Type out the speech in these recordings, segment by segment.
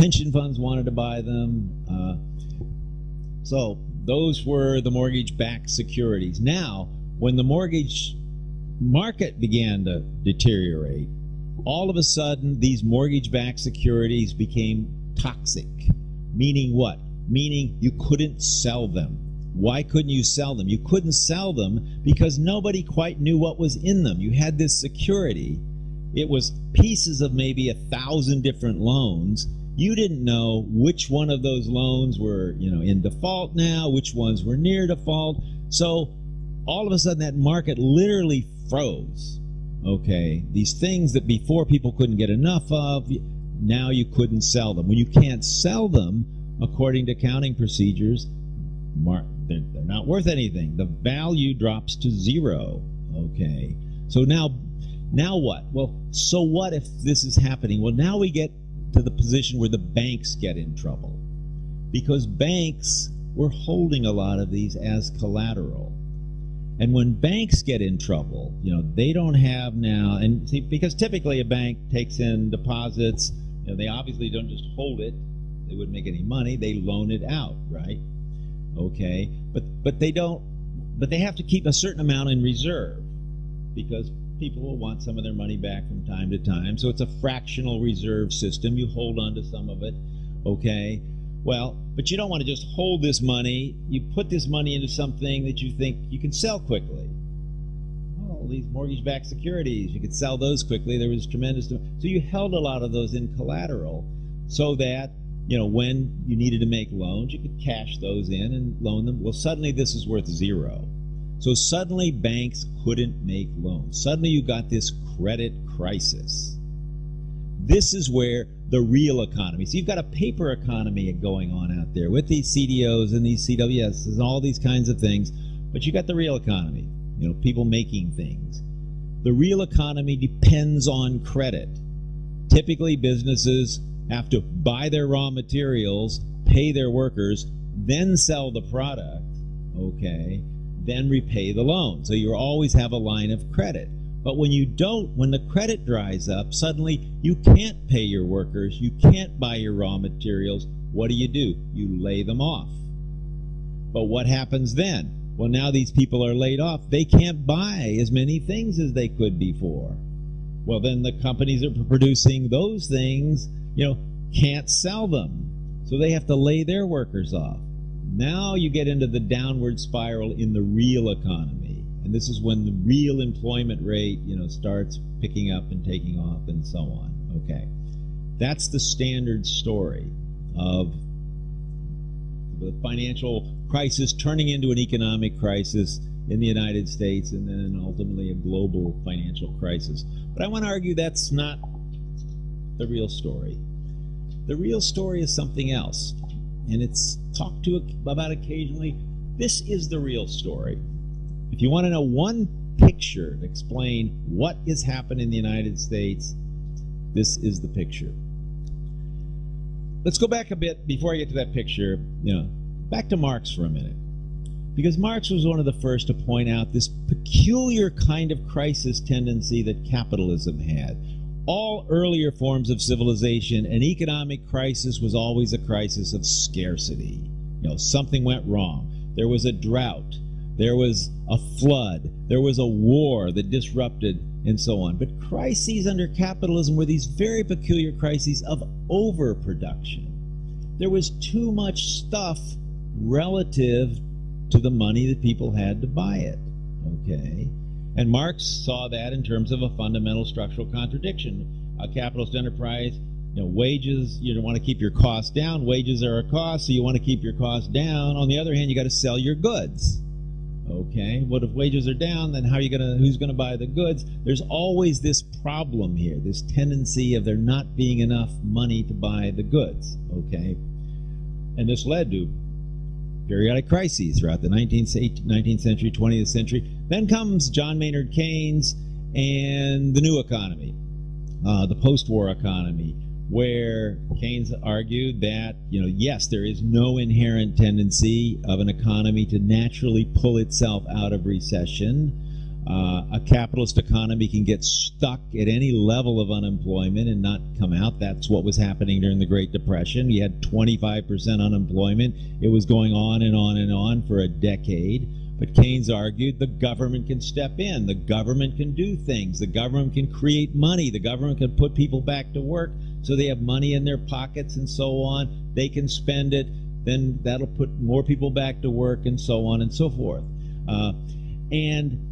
pension funds wanted to buy them. So those were the mortgage-backed securities. Now, when the mortgage market began to deteriorate, all of a sudden these mortgage-backed securities became toxic. Meaning what? Meaning you couldn't sell them. Why couldn't you sell them? You couldn't sell them because nobody quite knew what was in them. You had this security. It was pieces of maybe 1,000 different loans. You didn't know which one of those loans were, in default now, which ones were near default. So all of a sudden that market literally froze. Okay, these things that before people couldn't get enough of, now you couldn't sell them. When you can't sell them, according to accounting procedures, they're not worth anything. The value drops to zero. Okay, so now what? Well, so what if this is happening? Well, now we get to the position where the banks get in trouble, because banks were holding a lot of these as collateral. And when banks get in trouble, they don't have now, and see, because typically a bank takes in deposits, they obviously don't just hold it. They wouldn't make any money. They loan it out, right? Okay, but they don't. But they have to keep a certain amount in reserve because people will want some of their money back from time to time. So it's a fractional reserve system. You hold on to some of it, okay? Well, but you don't want to just hold this money. You put this money into something that you think you can sell quickly. Oh, these mortgage-backed securities, you could sell those quickly. There was tremendous demand. So you held a lot of those in collateral so that, when you needed to make loans, you could cash those in and loan them. Well, suddenly this is worth zero. So suddenly banks couldn't make loans. Suddenly you got this credit crisis. This is where the real economy. So you've got a paper economy going on out there with these CDOs and these CWS and all these kinds of things, but you got the real economy, people making things. The real economy depends on credit. Typically businesses have to buy their raw materials, pay their workers, then sell the product, okay, then repay the loan. So you always have a line of credit. But when you don't, when the credit dries up, suddenly you can't pay your workers, you can't buy your raw materials. What do? You lay them off. But what happens then? Well, now these people are laid off. They can't buy as many things as they could before. Well, then the companies that are producing those things, can't sell them. So they have to lay their workers off. Now you get into the downward spiral in the real economy. And this is when the real employment rate, starts picking up and taking off and so on. Okay. That's the standard story of the financial crisis turning into an economic crisis in the United States and then ultimately a global financial crisis. But I want to argue that's not the real story. The real story is something else. And it's talked about occasionally. This is the real story. If you want to know one picture to explain what is happening in the United States, this is the picture. Let's go back a bit before I get to that picture, back to Marx for a minute. Because Marx was one of the first to point out this peculiar kind of crisis tendency that capitalism had. All earlier forms of civilization, an economic crisis was always a crisis of scarcity. Something went wrong. There was a drought. There was a flood. There was a war that disrupted and so on. But crises under capitalism were these very peculiar crises of overproduction. There was too much stuff relative to the money that people had to buy it. Okay? And Marx saw that in terms of a fundamental structural contradiction. A capitalist enterprise, wages, you don't want to keep your costs down. Wages are a cost, so you want to keep your costs down. On the other hand, you got to sell your goods. Okay, what if wages are down? Then who's gonna buy the goods? There's always this problem here, this tendency of there not being enough money to buy the goods. Okay, and this led to periodic crises throughout the 19th century, 20th century. Then comes John Maynard Keynes and the new economy, the post-war economy, where Keynes argued that, yes, there is no inherent tendency of an economy to naturally pull itself out of recession. A capitalist economy can get stuck at any level of unemployment and not come out. That's what was happening during the Great Depression. You had 25% unemployment. It was going on and on and on for a decade. But Keynes argued the government can step in. The government can do things. The government can create money. The government can put people back to work so they have money in their pockets and so on. They can spend it. Then that'll put more people back to work and so on and so forth. And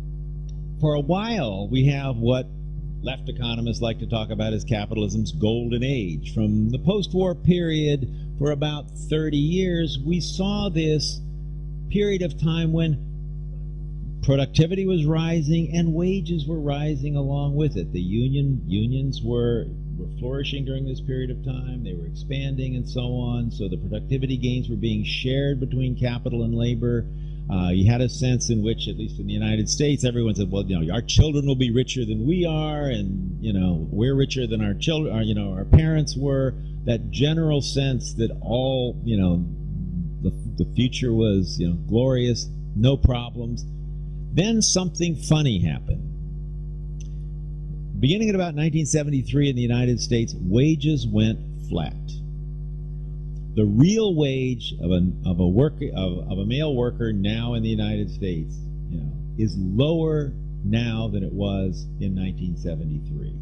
for a while, we have what left economists like to talk about as capitalism's golden age. From the post-war period, for about 30 years, we saw this period of time when productivity was rising and wages were rising along with it. The unions were flourishing during this period of time. They were expanding and so on. So the productivity gains were being shared between capital and labor. You had a sense in which, at least in the United States, everyone said, well, our children will be richer than we are, and, we're richer than our children, our parents were. That general sense that all, the future was, glorious, no problems. Then something funny happened. Beginning at about 1973 in the United States, wages went flat. The real wage of a male worker now in the United States, is lower now than it was in 1973.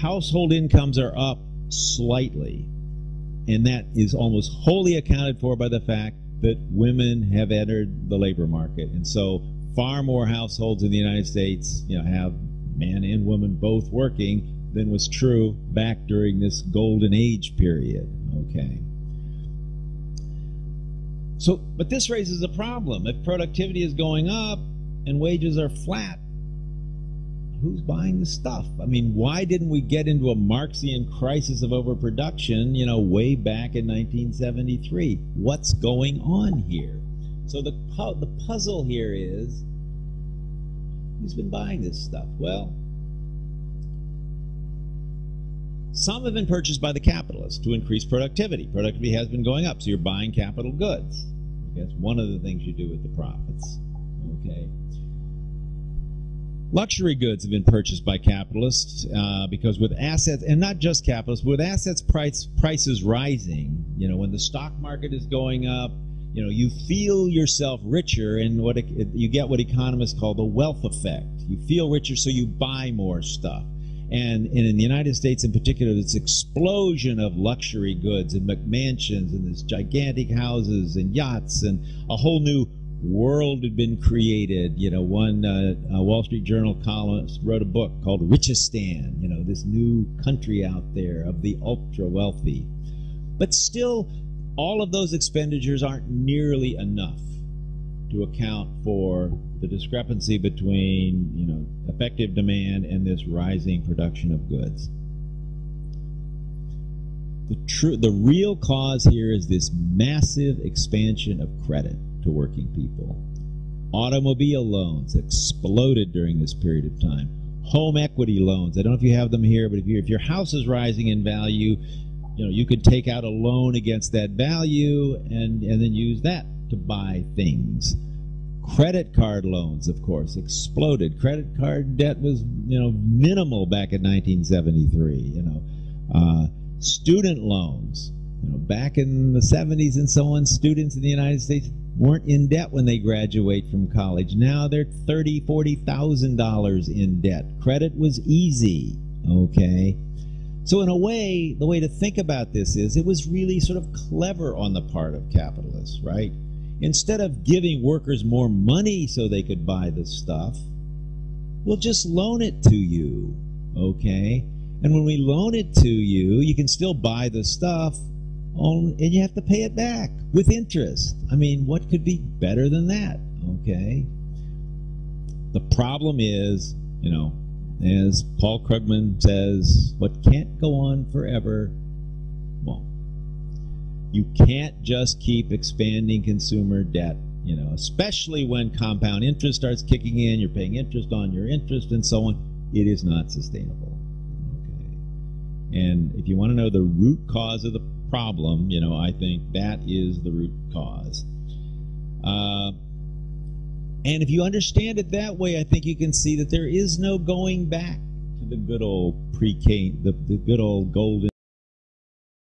Household incomes are up slightly, and that is almost wholly accounted for by the fact that women have entered the labor market, and so far more households in the United States, have man and woman both working than was true back during this golden age period. Okay. So, but this raises a problem. If productivity is going up and wages are flat, who's buying the stuff? I mean, why didn't we get into a Marxian crisis of overproduction, way back in 1973? What's going on here? So the puzzle here is, who's been buying this stuff? Well, some have been purchased by the capitalists to increase productivity. Productivity has been going up, so you're buying capital goods. That's one of the things you do with the profits. Okay. Luxury goods have been purchased by capitalists because with assets, and not just capitalists, but with assets prices rising, when the stock market is going up, you feel yourself richer, and you get what economists call the wealth effect. You feel richer, so you buy more stuff. And in the United States in particular, this explosion of luxury goods and McMansions and these gigantic houses and yachts, and a whole new world had been created. One Wall Street Journal columnist wrote a book called Richistan, this new country out there of the ultra wealthy. But still, all of those expenditures aren't nearly enough to account for the discrepancy between, effective demand and this rising production of goods. The real cause here is this massive expansion of credit to working people. Automobile loans exploded during this period of time. Home equity loans, I don't know if you have them here, but if your house is rising in value, you could take out a loan against that value and then use that to buy things. Credit card loans, of course, exploded. Credit card debt was, minimal back in 1973. Student loans, back in the 70s and so on, students in the United States weren't in debt when they graduate from college. Now they're $30,000, $40,000 in debt. Credit was easy. Okay. So in a way, the way to think about this is it was really sort of clever on the part of capitalists, right? Instead of giving workers more money so they could buy the stuff, we'll just loan it to you, okay? And when we loan it to you, you can still buy the stuff, and you have to pay it back with interest. I mean, what could be better than that, okay? The problem is, as Paul Krugman says, what can't go on forever won't. You can't just keep expanding consumer debt, especially when compound interest starts kicking in, you're paying interest on your interest and so on. It is not sustainable. Okay. And if you want to know the root cause of the problem, I think that is the root cause. And if you understand it that way, I think you can see that there is no going back to the good old pre-Keynesian, the good old golden